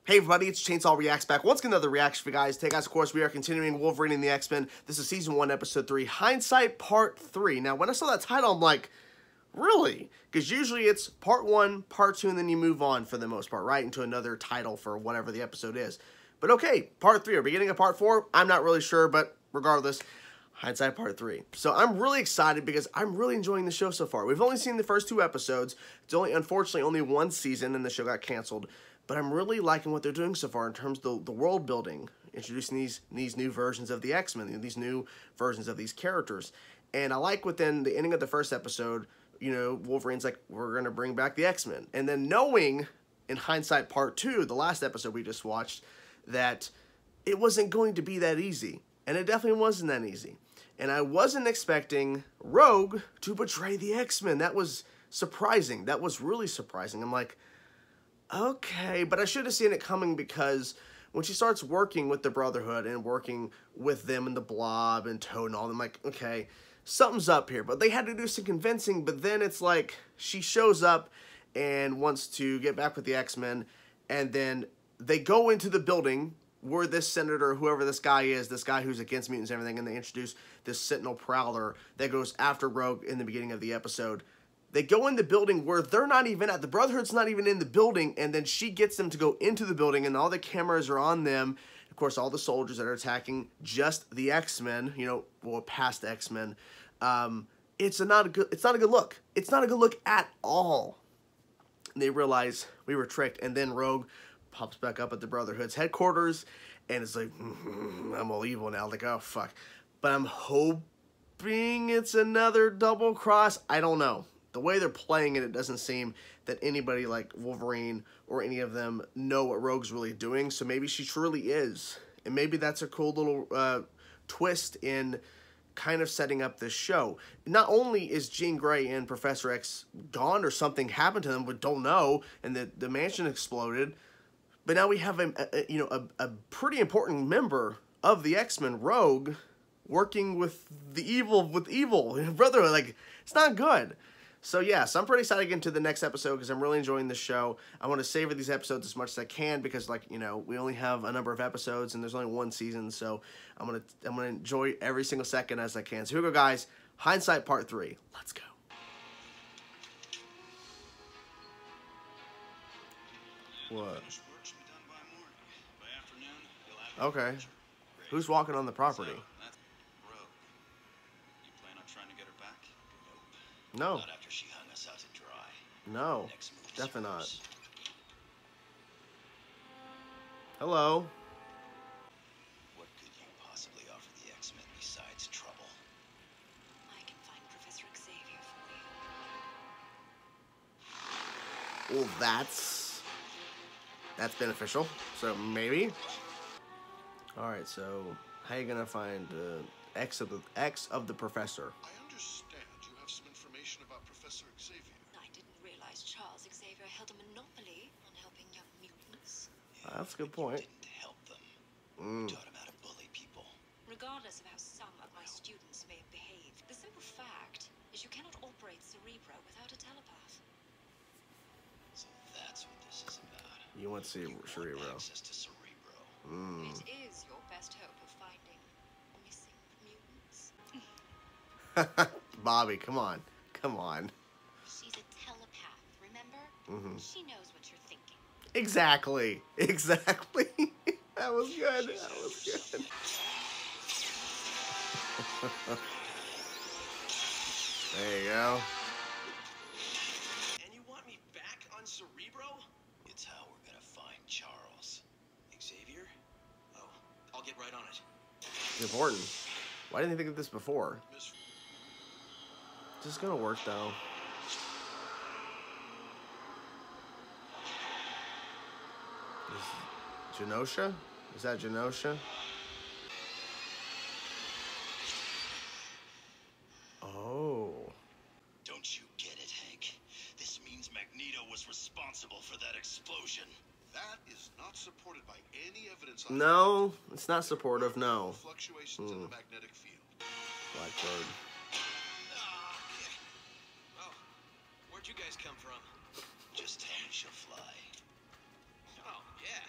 Hey everybody, it's Chainsaw Reacts back. Once again, another reaction for you guys. Today, guys, of course, we are continuing Wolverine and the X-Men. This is Season 1, Episode 3, Hindsight Part 3. Now, when I saw that title, I'm like, really? Because usually it's Part 1, Part 2, and then you move on for the most part, right? Into another title for whatever the episode is. But okay, Part 3, or beginning of Part 4, I'm not really sure, but regardless, Hindsight Part 3. So I'm really excited because I'm really enjoying the show so far. We've only seen the first 2 episodes. It's unfortunately only 1 season, and the show got canceled. But I'm really liking what they're doing so far in terms of the world building, introducing these new versions of the X-Men, these new versions of these characters. And I like within the ending of the first episode, you know, Wolverine's like, we're going to bring back the X-Men. And then knowing in Hindsight Part 2, the last episode we just watched, that it wasn't going to be that easy. And it definitely wasn't that easy. And I wasn't expecting Rogue to betray the X-Men. That was surprising. That was really surprising. I'm like, okay, but I should have seen it coming because when she starts working with the Brotherhood and working with them and the Blob and Toad and all, I'm like, okay, something's up here. But they had to do some convincing, but then it's like she shows up and wants to get back with the X-Men, and then they go into the building where this senator, whoever this guy is, this guy who's against mutants and everything, and they introduce this Sentinel Prowler that goes after Rogue in the beginning of the episode. They go in the building where they're not even at. The Brotherhood's not even in the building, and then she gets them to go into the building, and all the cameras are on them. Of course, all the soldiers that are attacking just the X-Men, you know, well, past X-Men. It's not a good look. It's not a good look at all. And they realize we were tricked, and then Rogue pops back up at the Brotherhood's headquarters, and it's like, I'm all evil now. Like, oh, fuck. But I'm hoping it's another double cross. I don't know. The way they're playing it, it doesn't seem that anybody like Wolverine or any of them know what Rogue's really doing. So maybe she truly is. And maybe that's a cool little twist in kind of setting up this show. Not only is Jean Grey and Professor X gone or something happened to them, we don't know, and the mansion exploded, but now we have a pretty important member of the X-Men, Rogue, working with evil Brotherhood. Like, it's not good. So yeah, so I'm pretty excited to get into the next episode because I'm really enjoying the show. I want to savor these episodes as much as I can because, like, you know, we only have a number of episodes and there's only 1 season, so I'm gonna enjoy every single second as I can. So here we go, guys. Hindsight Part 3. Let's go. What? Okay. Who's walking on the property? No. Not after she hung us out to dry. No, definitely not. Hello. What could you possibly offer the X-Men besides trouble? I can find Professor Xavier for you. Well, that's beneficial. So maybe. All right. So how are you gonna find X of the Professor? I didn't realize Charles Xavier held a monopoly on helping young mutants. That's a good point. You didn't help them. You taught them how to bully people. Regardless of how some of my students may have behaved, the simple fact is you cannot operate Cerebro without a telepath. So that's what this is about. You want to see Cerebro. Access to Cerebro. It is your best hope of finding missing mutants. Bobby, come on. Come on. She's a telepath, remember? She knows what you're thinking. Exactly. Exactly. That was good. That was good. There you go. And you want me back on Cerebro? It's how we're gonna find Charles. Xavier? Oh, I'll get right on it. It's important. Why didn't you think of this before? This is gonna work though. Genosha? Is that Genosha? Oh. Don't you get it, Hank? This means Magneto was responsible for that explosion. That is not supported by any evidence. No, it's not supportive, no. Fluctuations in the magnetic field. Blackbird. Oh, where'd you guys come from? Just she'll fly. Oh, yeah.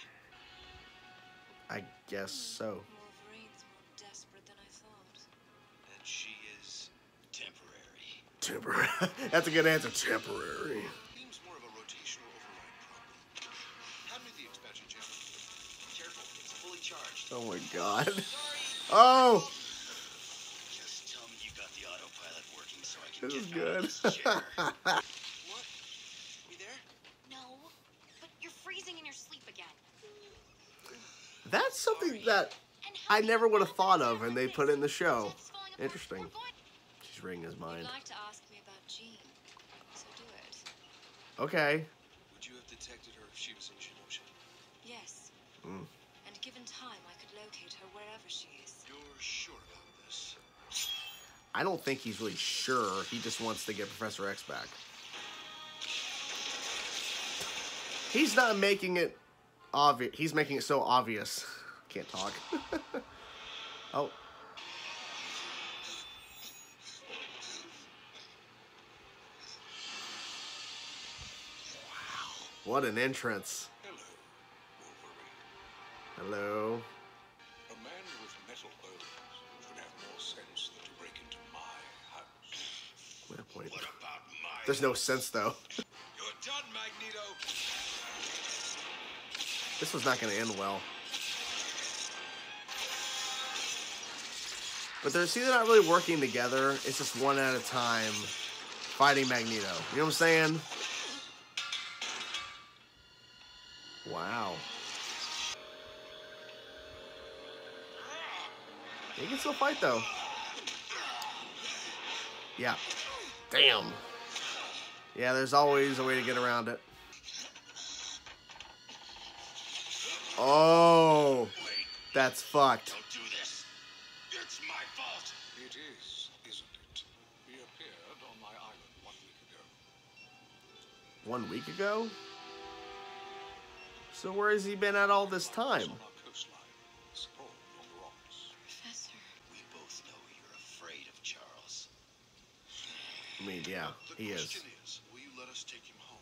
guess so. Wolverine's more desperate than I thought. And she is temporary. Temporary. That's a good answer. Temporary. Seems more of a rotational override problem. Hand me the expansion chamber. Careful, it's fully charged. Oh my god. Sorry. Oh! Just tell me you got the autopilot working so I can This is get out of good. this chair. What? We there? No, but you're freezing in your sleep again. That's something that And how I do never you would have know thought that of, and they like put it in the this? show. Jeff's falling apart. Interesting. We're going- She's reading his mind. You'd like to ask me about Jean, so do it. Okay. Would you have detected her if she was in Genosha? Yes. Mm. And given time, I could locate her wherever she is. You're sure about this? I don't think he's really sure. He just wants to get Professor X back. He's not making it obvious. He's making it so obvious. Can't talk. Oh. Wow. What an entrance. Hello, Wolverine. Hello. A man with metal bones would have more sense than to break into my house. Wait, wait. What about my... There's no sense, though. You're done, Magneto! This was not going to end well. But they're not really working together. It's just one at a time fighting Magneto. You know what I'm saying? Wow. He can still fight, though. Yeah. Damn. Yeah, there's always a way to get around it. Oh. That's fucked. Don't do this! It's my fault! It is, isn't it? He appeared on my island 1 week ago. 1 week ago? So where has he been at all this time? On our coastline, sprawled on the rocks. Professor. We both know you're afraid of Charles. I mean, yeah, The he is. question is, will you let us take him home?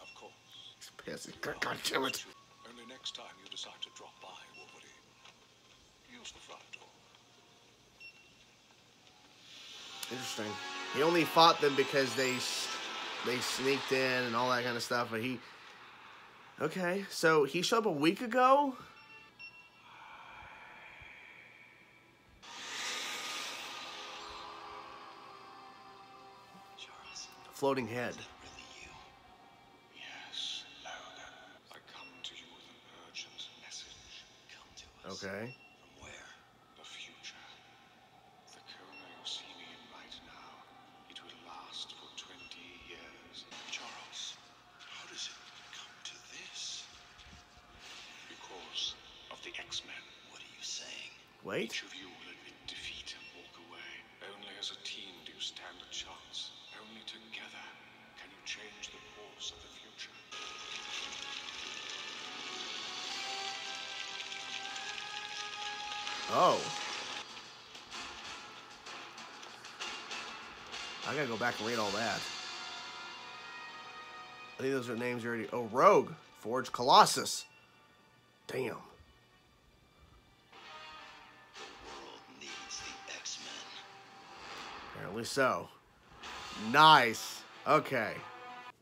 Of course. He's pissed. God damn it. Only next time you decide to drop by, Wolverine. Use the front door. Interesting. He only fought them because they sneaked in and all that kind of stuff, but he... Okay, so he showed up a week ago? Charles, Floating head. is that really you? Yes, Logan. I come to you with an urgent message. Come to us. Okay. From where? The future. The coma you see me in right now, it will last for 20 years. Charles, how does it come to this? Because of the X-Men. What are you saying? Wait. Each of you will admit defeat and walk away. Only as a team do you stand a chance. Only together can you change the course of the future. Oh. I gotta go back and read all that. I think those are names already. Oh, Rogue. Forge Colossus. Damn. The world needs the X-Men. Apparently so. Nice. Okay.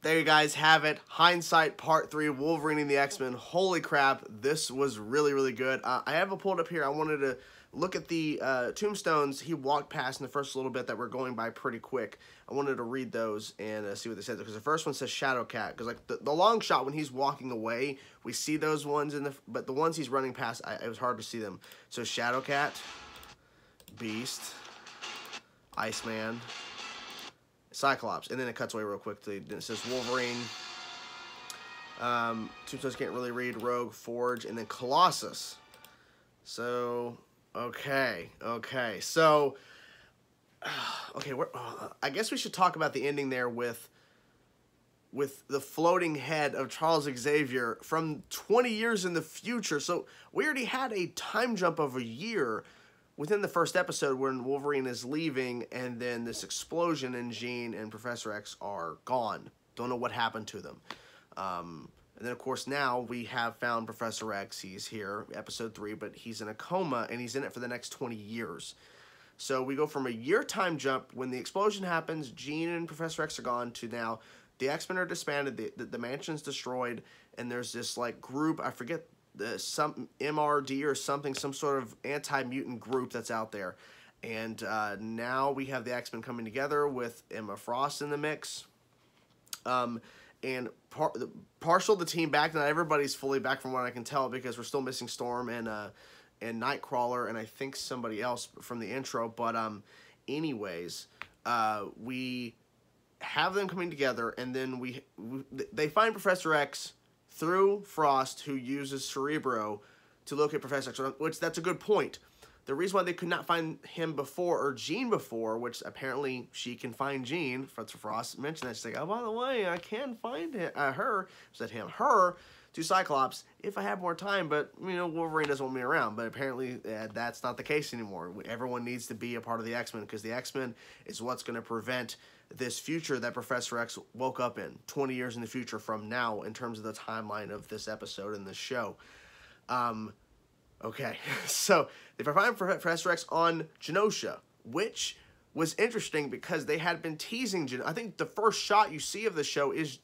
There you guys have it. Hindsight Part 3, Wolverine and the X-Men. Holy crap, this was really, really good. I have it pulled up here. I wanted to look at the tombstones he walked past in the first little bit that were going by pretty quick. I wanted to read those and see what they said. Because the first one says Shadow Cat. Because like the long shot when he's walking away, we see those ones in the... But the ones he's running past, it was hard to see them. So Shadow Cat, Beast, Iceman, Cyclops, and then it cuts away real quickly. Then it says Wolverine. Tombstones can't really read. Rogue, Forge, and then Colossus. So, okay. So, okay. I guess we should talk about the ending there with the floating head of Charles Xavier from 20 years in the future. So we already had a time jump of a year within the first episode when Wolverine is leaving, and then this explosion and Jean and Professor X are gone. Don't know what happened to them. And then, of course, now we have found Professor X. He's here, episode 3, but he's in a coma, and he's in it for the next 20 years. So we go from a year time jump when the explosion happens, Jean and Professor X are gone, to now the X-Men are disbanded, the mansion's destroyed, and there's this, like, group, I forget, some MRD or something, some sort of anti-mutant group that's out there. And now we have the X-Men coming together with Emma Frost in the mix. And partial the team back. Not everybody's fully back from what I can tell, because we're still missing Storm and Nightcrawler, and I think somebody else from the intro. But anyways, we have them coming together, and then they find Professor X through Frost, who uses Cerebro to locate Professor X, which that's a good point. The reason why they could not find him before, or Jean before, which apparently she can find Jean, Frost mentioned that. She's like, oh, by the way, I can find her, said him, her, to Cyclops, if I have more time, but, you know, Wolverine doesn't want me around. But apparently that's not the case anymore. Everyone needs to be a part of the X-Men, because the X-Men is what's going to prevent this future that Professor X woke up in 20 years in the future from now, in terms of the timeline of this episode and this show. Okay, so they find Professor X on Genosha, which was interesting because they had been teasing. I think the first shot you see of the show is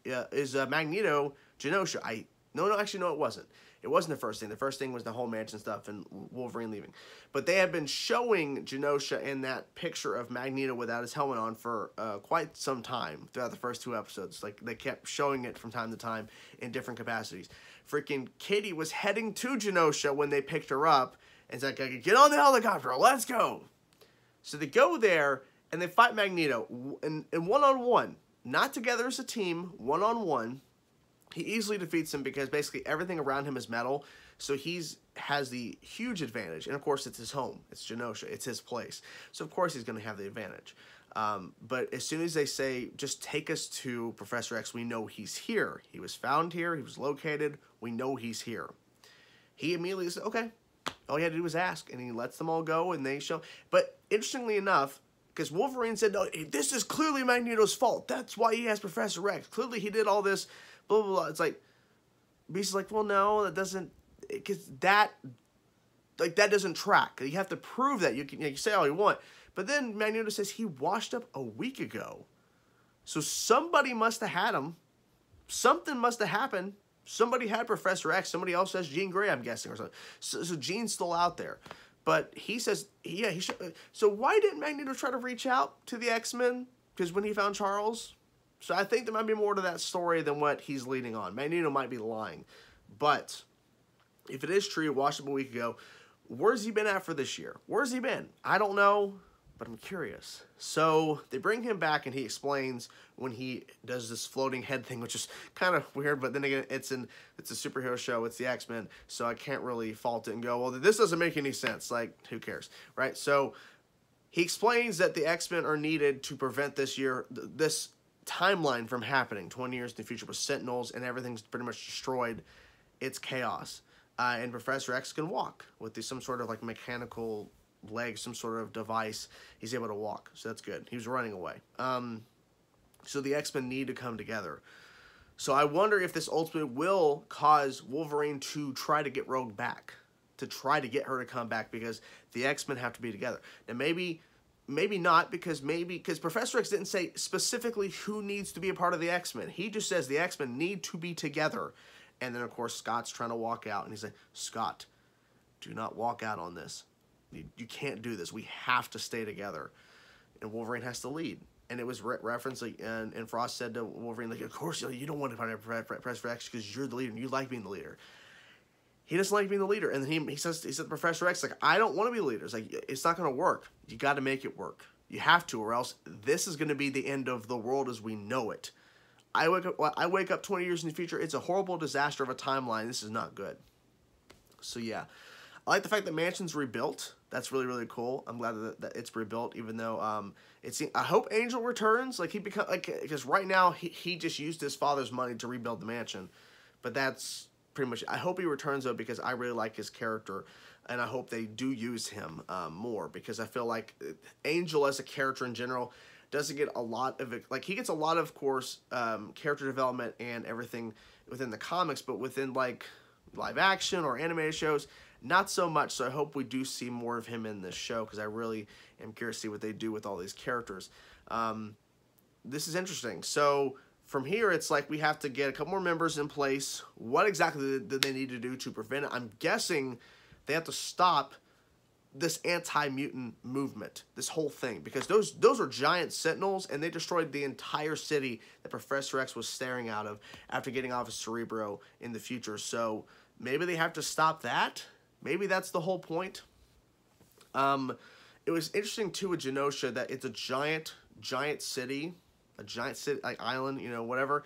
Magneto Genosha. Actually, no, it wasn't. It wasn't the first thing. The first thing was the whole mansion stuff and Wolverine leaving. But they had been showing Genosha in that picture of Magneto without his helmet on for quite some time throughout the first 2 episodes. Like, they kept showing it from time to time in different capacities. Freaking Kitty was heading to Genosha when they picked her up, and said, get on the helicopter, let's go. So they go there, and they fight Magneto, and one-on-one, not together as a team, one-on-one. He easily defeats him because basically everything around him is metal, so has the huge advantage. And of course, it's his home. It's Genosha. It's his place. So of course he's going to have the advantage. But as soon as they say, just take us to Professor X, we know he's here. He was found here. He was located. We know he's here. He immediately says, okay. All he had to do was ask, and he lets them all go, and they show. But interestingly enough, because Wolverine said, no, this is clearly Magneto's fault. That's why he has Professor X. Clearly he did all this, blah, blah, blah. It's like, Beast is like, well, no, that doesn't, because that doesn't track. You have to prove that. You can say all you want. But then Magneto says he washed up a week ago. So somebody must have had him. Something must have happened. Somebody had Professor X. Somebody else has Jean Grey, I'm guessing, or something. So Jean's still out there. But he says, yeah, he should. So why didn't Magneto try to reach out to the X-Men? Because when he found Charles? So I think there might be more to that story than what he's leading on. Magneto might be lying. But if it is true, he washed up a week ago, where's he been at for this year? Where's he been? I don't know, but I'm curious. So they bring him back, and he explains when he does this floating head thing, which is kind of weird, but then again, it's a superhero show, it's the X-Men, so I can't really fault it and go, well, this doesn't make any sense. Like, who cares, right? So he explains that the X-Men are needed to prevent this timeline from happening 20 years in the future with Sentinels, and everything's pretty much destroyed. It's chaos. And Professor X can walk with some sort of like mechanical leg, some sort of device. He's able to walk, so that's good. He was running away. So the X-Men need to come together. So I wonder if this ultimately will cause Wolverine to try to get Rogue back, to try to get her to come back, because the X-Men have to be together. Now maybe not, because Professor X didn't say specifically who needs to be a part of the X-Men. He just says the X-Men need to be together. And then, of course, Scott's trying to walk out, and he's like, Scott, do not walk out on this. You can't do this. We have to stay together. And Wolverine has to lead. And it was referenced, like, and Frost said to Wolverine, like, of course, you don't want to Professor X because you're the leader, and you like being the leader. He doesn't like being the leader. And then he said to Professor X, like, I don't want to be the leader. It's like, it's not going to work. You got to make it work. You have to, or else this is going to be the end of the world as we know it. I wake up 20 years in the future. It's a horrible disaster of a timeline. This is not good. So, yeah. I like the fact that Mansion's rebuilt. That's really, really cool. I'm glad that it's rebuilt, even though I hope Angel returns. Like, because right now he just used his father's money to rebuild the mansion. But that's pretty much, I hope he returns, though, because I really like his character. And I hope they do use him more, because I feel like Angel as a character in general doesn't get a lot of it. Like, he gets a lot of course, character development and everything within the comics, but within like live action or animated shows, not so much. So I hope we do see more of him in this show, because I really am curious to see what they do with all these characters. This is interesting. So from here, it's like we have to get a couple more members in place. What exactly do they need to do to prevent it? I'm guessing they have to stop this anti-mutant movement, this whole thing, because those are giant sentinels, and they destroyed the entire city that Professor X was staring out of after getting off of Cerebro in the future. So maybe they have to stop that. Maybe that's the whole point. It was interesting too with Genosha that it's a giant city, like island, you know, whatever.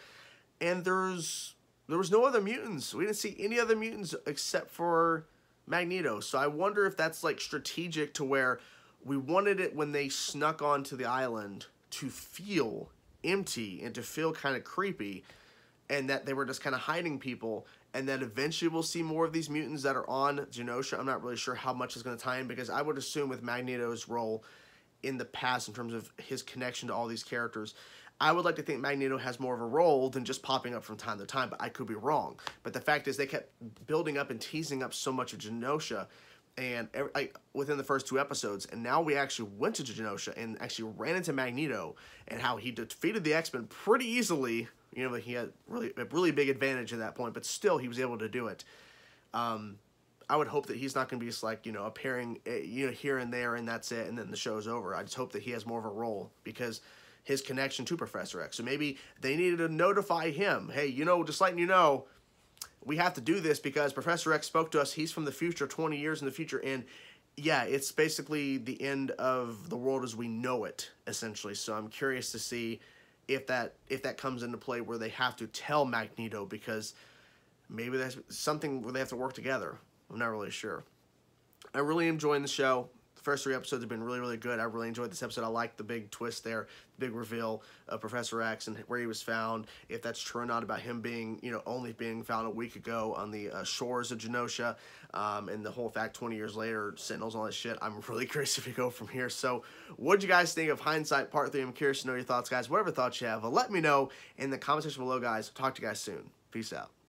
And there was no other mutants. We didn't see any other mutants except for Magneto. So I wonder if that's like strategic, to where we wanted it when they snuck onto the island to feel empty and to feel kind of creepy, and that they were just kind of hiding people, and that eventually we'll see more of these mutants that are on Genosha. I'm not really sure how much is going to tie in, because I would assume with Magneto's role in the past in terms of his connection to all these characters, I would like to think Magneto has more of a role than just popping up from time to time, but I could be wrong. But the fact is, they kept building up and teasing up so much of Genosha, and within the first 2 episodes, and now we actually went to Genosha and actually ran into Magneto, and how he defeated the X-Men pretty easily. You know, he had a really big advantage at that point, but still he was able to do it. I would hope that he's not going to be just like, you know, appearing, you know, here and there, and that's it, and then the show's over. I just hope that he has more of a role, because his connection to Professor X. So maybe they needed to notify him, hey, you know, just letting you know, we have to do this because Professor X spoke to us. He's from the future, 20 years in the future, and yeah, it's basically the end of the world as we know it, essentially. So I'm curious to see if that comes into play, where they have to tell Magneto, because maybe that's something where they have to work together. I'm not really sure. I'm really enjoying the show. The first 3 episodes have been really, really good. I really enjoyed this episode. I liked the big twist there, the big reveal of Professor X and where he was found, if that's true or not, about him being, you know, only being found a week ago on the shores of Genosha, and the whole fact 20 years later, Sentinels and all that shit. I'm really curious if we go from here. So what'd you guys think of Hindsight Part 3? I'm curious to know your thoughts, guys. Whatever thoughts you have, let me know in the comment section below, guys. Talk to you guys soon. Peace out.